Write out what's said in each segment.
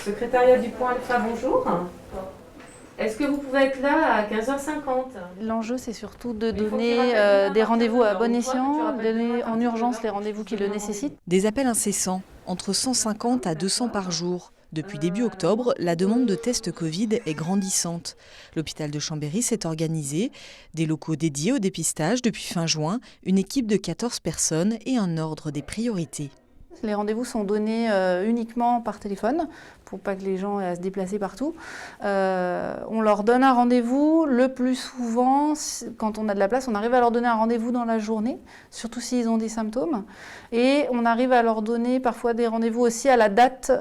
Secrétariat du Point Alpha, bonjour. Est-ce que vous pouvez être là à 15h50 ? L'enjeu, c'est surtout de donner des rendez-vous à bon escient, donner en urgence les rendez-vous qui le nécessitent. Des appels incessants, entre 150 à 200 par jour. Depuis début octobre, la demande de tests Covid est grandissante. L'hôpital de Chambéry s'est organisé, des locaux dédiés au dépistage depuis fin juin, une équipe de 14 personnes et un ordre des priorités. Les rendez-vous sont donnés uniquement par téléphone, pour pas que les gens aient à se déplacer partout. On leur donne un rendez-vous. Le plus souvent, quand on a de la place, on arrive à leur donner un rendez-vous dans la journée, surtout s'ils ont des symptômes. Et on arrive à leur donner parfois des rendez-vous aussi à la date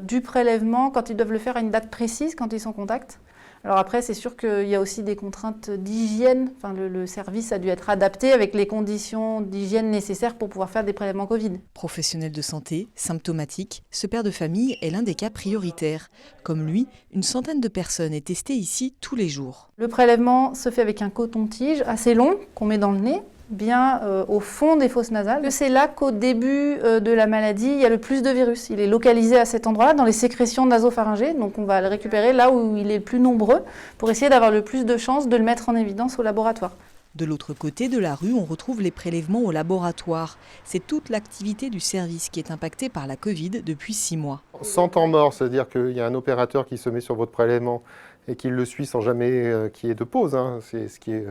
du prélèvement, quand ils doivent le faire à une date précise, quand ils sont en contact. Alors après, c'est sûr qu'il y a aussi des contraintes d'hygiène. Enfin, le service a dû être adapté avec les conditions d'hygiène nécessaires pour pouvoir faire des prélèvements Covid. Professionnel de santé, symptomatique, ce père de famille est l'un des cas prioritaires. Comme lui, une centaine de personnes est testée ici tous les jours. Le prélèvement se fait avec un coton-tige assez long qu'on met dans le nez, bien au fond des fosses nasales. C'est là qu'au début de la maladie, il y a le plus de virus. Il est localisé à cet endroit-là, dans les sécrétions nasopharyngées. Donc on va le récupérer là où il est le plus nombreux pour essayer d'avoir le plus de chances de le mettre en évidence au laboratoire. De l'autre côté de la rue, on retrouve les prélèvements au laboratoire. C'est toute l'activité du service qui est impactée par la Covid depuis 6 mois. Sans temps mort, c'est-à-dire qu'il y a un opérateur qui se met sur votre prélèvement et qui le suit sans jamais qu'il y ait de pause. C'est ce qui est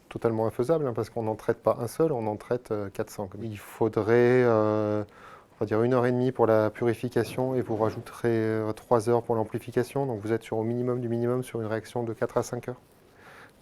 totalement infaisable, parce qu'on n'en traite pas un seul, on en traite 400. Il faudrait on va dire 1h30 pour la purification et vous rajouterez 3 heures pour l'amplification. Donc vous êtes sur au minimum du minimum sur une réaction de 4 à 5 heures.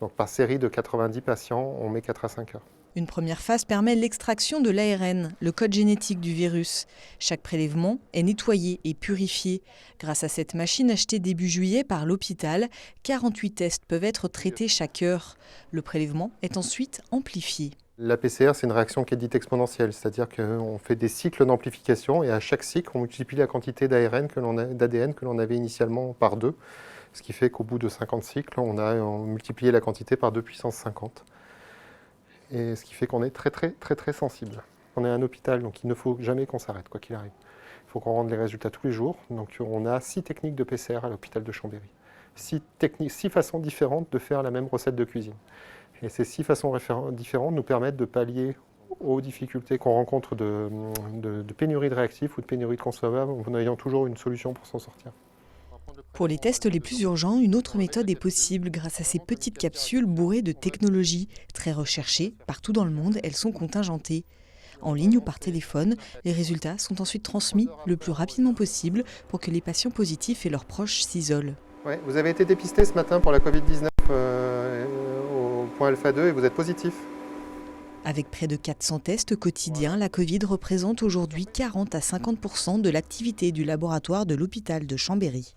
Donc par série de 90 patients, on met 4 à 5 heures. Une première phase permet l'extraction de l'ARN, le code génétique du virus. Chaque prélèvement est nettoyé et purifié. Grâce à cette machine achetée début juillet par l'hôpital, 48 tests peuvent être traités chaque heure. Le prélèvement est ensuite amplifié. La PCR, c'est une réaction qui est dite exponentielle, c'est-à-dire qu'on fait des cycles d'amplification et à chaque cycle, on multiplie la quantité d'ADN que l'on avait initialement par 2. Ce qui fait qu'au bout de 50 cycles, on a multiplié la quantité par 2 puissance 50. Et ce qui fait qu'on est très sensible. On est un hôpital, donc il ne faut jamais qu'on s'arrête, quoi qu'il arrive. Il faut qu'on rende les résultats tous les jours. Donc on a 6 techniques de PCR à l'hôpital de Chambéry. 6 façons différentes de faire la même recette de cuisine. Et ces 6 façons différentes nous permettent de pallier aux difficultés qu'on rencontre de pénurie de réactifs ou de pénurie de consommables, en ayant toujours une solution pour s'en sortir. Pour les tests les plus urgents, une autre méthode est possible grâce à ces petites capsules bourrées de technologie. Très recherchées, partout dans le monde, elles sont contingentées. En ligne ou par téléphone, les résultats sont ensuite transmis le plus rapidement possible pour que les patients positifs et leurs proches s'isolent. Ouais, vous avez été dépisté ce matin pour la Covid-19 au Point Alpha 2 et vous êtes positif. Avec près de 400 tests quotidiens, la Covid représente aujourd'hui 40 à 50% de l'activité du laboratoire de l'hôpital de Chambéry.